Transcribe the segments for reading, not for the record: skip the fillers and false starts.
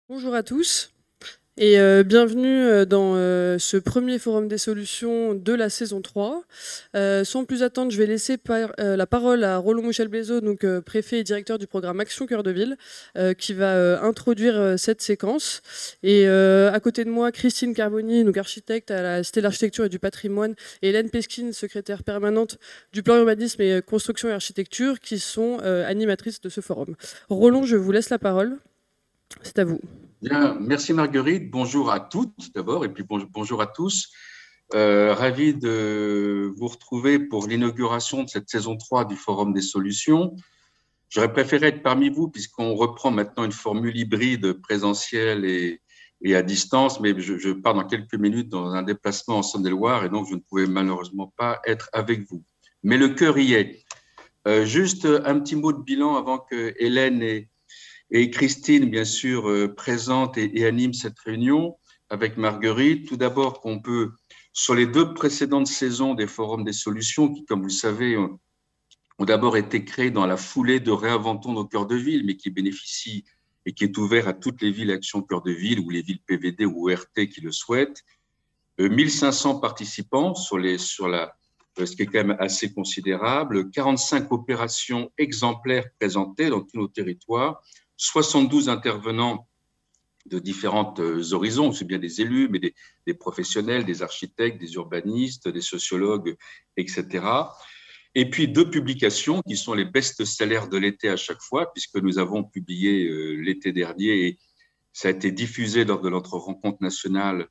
Bonjour à tous et bienvenue dans ce premier forum des solutions de la saison 3. Sans plus attendre, je vais laisser la parole à Roland Mouchel-Blaisot, donc préfet et directeur du programme Action Cœur de Ville, qui va introduire cette séquence. Et à côté de moi, Christine Carboni, donc architecte à la Cité de l'Architecture et du Patrimoine, et Hélène Peskin, secrétaire permanente du plan urbanisme et construction et architecture, qui sont animatrices de ce forum. Roland, je vous laisse la parole. C'est à vous. Bien, merci Marguerite. Bonjour à toutes d'abord et puis bonjour à tous. Ravi de vous retrouver pour l'inauguration de cette saison 3 du Forum des solutions. J'aurais préféré être parmi vous puisqu'on reprend maintenant une formule hybride présentielle et à distance, mais je pars dans quelques minutes dans un déplacement en Saône-et-Loire et donc je ne pouvais malheureusement pas être avec vous. Mais le cœur y est. Juste un petit mot de bilan avant que Hélène et Christine, bien sûr, présente et anime cette réunion avec Marguerite. Tout d'abord, qu'on peut, sur les 2 précédentes saisons des Forums des solutions, qui, comme vous le savez, ont d'abord été créés dans la foulée de Réinventons nos cœurs de ville, mais qui bénéficie et qui est ouvert à toutes les villes Action Cœur de Ville ou les villes PVD ou ORT qui le souhaitent. 1500 participants ce qui est quand même assez considérable, 45 opérations exemplaires présentées dans tous nos territoires, 72 intervenants de différents horizons, aussi bien des élus, mais des professionnels, des architectes, des urbanistes, des sociologues, etc. Et puis 2 publications qui sont les best-sellers de l'été à chaque fois, puisque nous avons publié l'été dernier et ça a été diffusé lors de notre rencontre nationale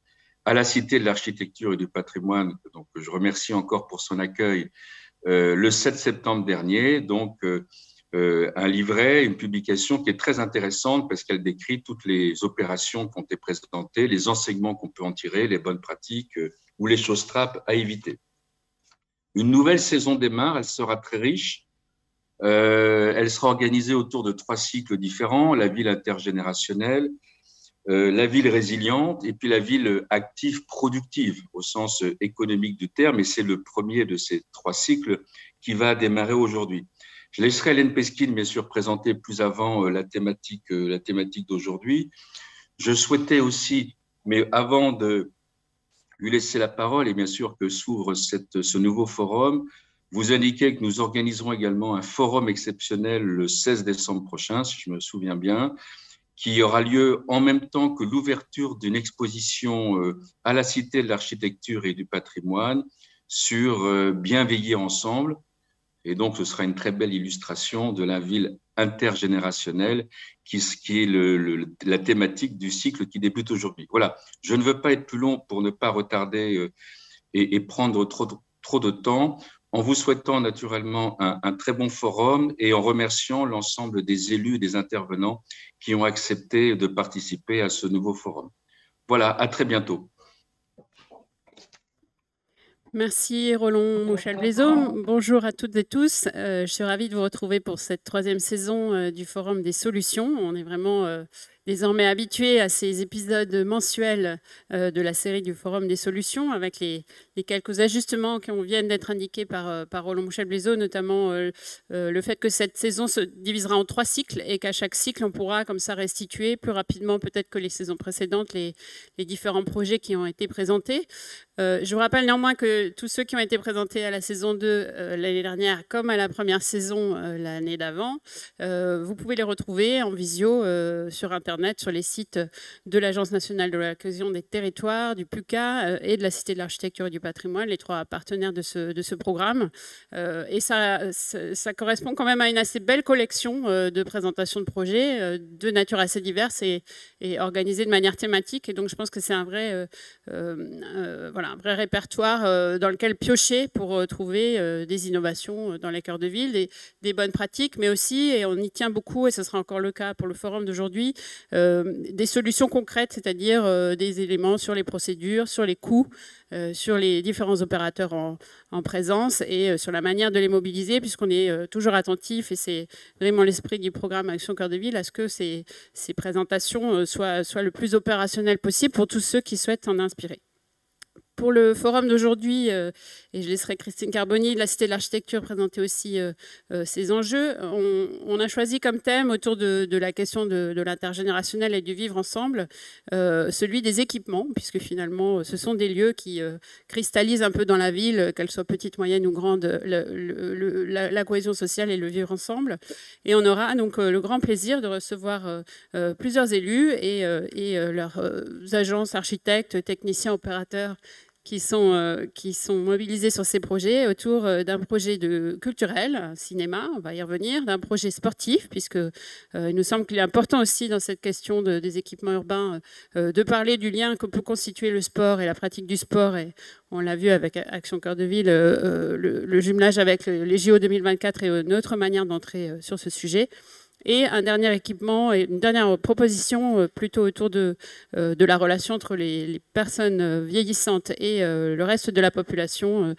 à la Cité de l'Architecture et du Patrimoine. Donc, je remercie encore pour son accueil le 7 septembre dernier. Donc, un livret, une publication qui est très intéressante parce qu'elle décrit toutes les opérations qui ont été présentées, les enseignements qu'on peut en tirer, les bonnes pratiques ou les choses trappes à éviter. Une nouvelle saison démarre, elle sera très riche. Elle sera organisée autour de 3 cycles différents, la ville intergénérationnelle, la ville résiliente et puis la ville active productive au sens économique du terme. Et c'est le premier de ces 3 cycles qui va démarrer aujourd'hui. Je laisserai Hélène Peskin, bien sûr, présenter plus avant la thématique d'aujourd'hui. Je souhaitais aussi, mais avant de lui laisser la parole et bien sûr que s'ouvre ce nouveau forum, vous indiquer que nous organiserons également un forum exceptionnel le 16 décembre prochain, si je me souviens bien, qui aura lieu en même temps que l'ouverture d'une exposition à la Cité de l'Architecture et du Patrimoine sur Bien veiller ensemble. Et donc, ce sera une très belle illustration de la ville intergénérationnelle qui est la thématique du cycle qui débute aujourd'hui. Voilà, je ne veux pas être plus long pour ne pas retarder et prendre trop de temps, en vous souhaitant naturellement un très bon forum et en remerciant l'ensemble des élus et des intervenants qui ont accepté de participer à ce nouveau forum. Voilà, à très bientôt. Merci Roland Mouchel-Blaisot. Bonjour à toutes et tous. Je suis ravie de vous retrouver pour cette 3e saison du Forum des solutions. On est vraiment désormais habitués à ces épisodes mensuels de la série du Forum des solutions avec les quelques ajustements qui viennent d'être indiqués par Roland Mouchel-Blaisot, notamment le fait que cette saison se divisera en 3 cycles et qu'à chaque cycle, on pourra comme ça restituer plus rapidement peut-être que les saisons précédentes les différents projets qui ont été présentés. Je vous rappelle néanmoins que tous ceux qui ont été présentés à la saison 2 l'année dernière, comme à la première saison l'année d'avant, vous pouvez les retrouver en visio sur Internet, sur les sites de l'Agence nationale de la cohésion des territoires, du PUCA et de la Cité de l'Architecture et du Patrimoine, les 3 partenaires de ce programme. Et ça correspond quand même à une assez belle collection de présentations de projets de nature assez diverse et organisées de manière thématique. Et donc, je pense que c'est un vrai répertoire dans lequel piocher pour trouver des innovations dans les cœurs de ville, des bonnes pratiques, mais aussi, et on y tient beaucoup, et ce sera encore le cas pour le forum d'aujourd'hui, des solutions concrètes, c'est-à-dire des éléments sur les procédures, sur les coûts, sur les différents opérateurs en présence et sur la manière de les mobiliser, puisqu'on est toujours attentif, et c'est vraiment l'esprit du programme Action Cœur de Ville, à ce que ces présentations soient le plus opérationnelles possible pour tous ceux qui souhaitent en inspirer. pour le forum d'aujourd'hui, et je laisserai Christine Carboni de la Cité de l'Architecture présenter aussi ces enjeux, on a choisi comme thème autour de la question de l'intergénérationnel et du vivre ensemble, celui des équipements, puisque finalement ce sont des lieux qui cristallisent un peu dans la ville, qu'elle soit petite, moyenne ou grande, la cohésion sociale et le vivre ensemble. Et on aura donc le grand plaisir de recevoir plusieurs élus et leurs agences, architectes, techniciens, opérateurs qui sont mobilisés sur ces projets autour d'un projet culturel, cinéma, on va y revenir, d'un projet sportif, puisque il nous semble qu'il est important aussi dans cette question des équipements urbains de parler du lien que peut constituer le sport et la pratique du sport. Et on l'a vu avec Action Cœur de Ville, le jumelage avec les JO 2024 et notre manière d'entrer sur ce sujet. Et un dernier équipement et une dernière proposition plutôt autour de la relation entre les personnes vieillissantes et le reste de la population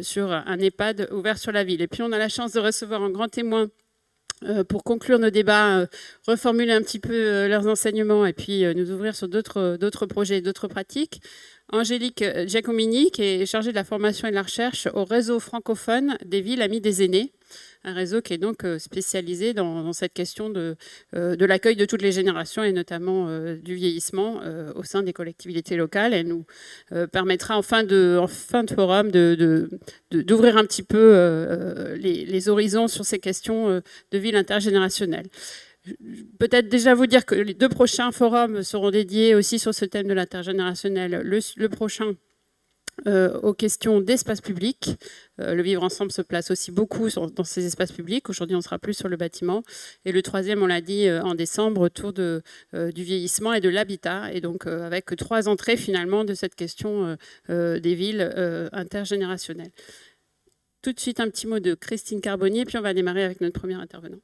sur un EHPAD ouvert sur la ville. Et puis on a la chance de recevoir un grand témoin pour conclure nos débats, reformuler un petit peu leurs enseignements et puis nous ouvrir sur d'autres projets et d'autres pratiques. Angélique Giacomini, qui est chargée de la formation et de la recherche au réseau francophone des villes amies des aînés, un réseau qui est donc spécialisé dans cette question de l'accueil de toutes les générations et notamment du vieillissement au sein des collectivités locales. Elle nous permettra en fin de forum d'ouvrir un petit peu les horizons sur ces questions de ville intergénérationnelle. Peut-être déjà vous dire que les 2 prochains forums seront dédiés aussi sur ce thème de l'intergénérationnel. Le prochain aux questions d'espace public. Le vivre ensemble se place aussi beaucoup dans ces espaces publics. Aujourd'hui, on sera plus sur le bâtiment. Et le 3e, on l'a dit en décembre, autour du vieillissement et de l'habitat. Et donc, avec 3 entrées finalement de cette question des villes intergénérationnelles. Tout de suite, un petit mot de Christine Carboni, puis on va démarrer avec notre premier intervenant.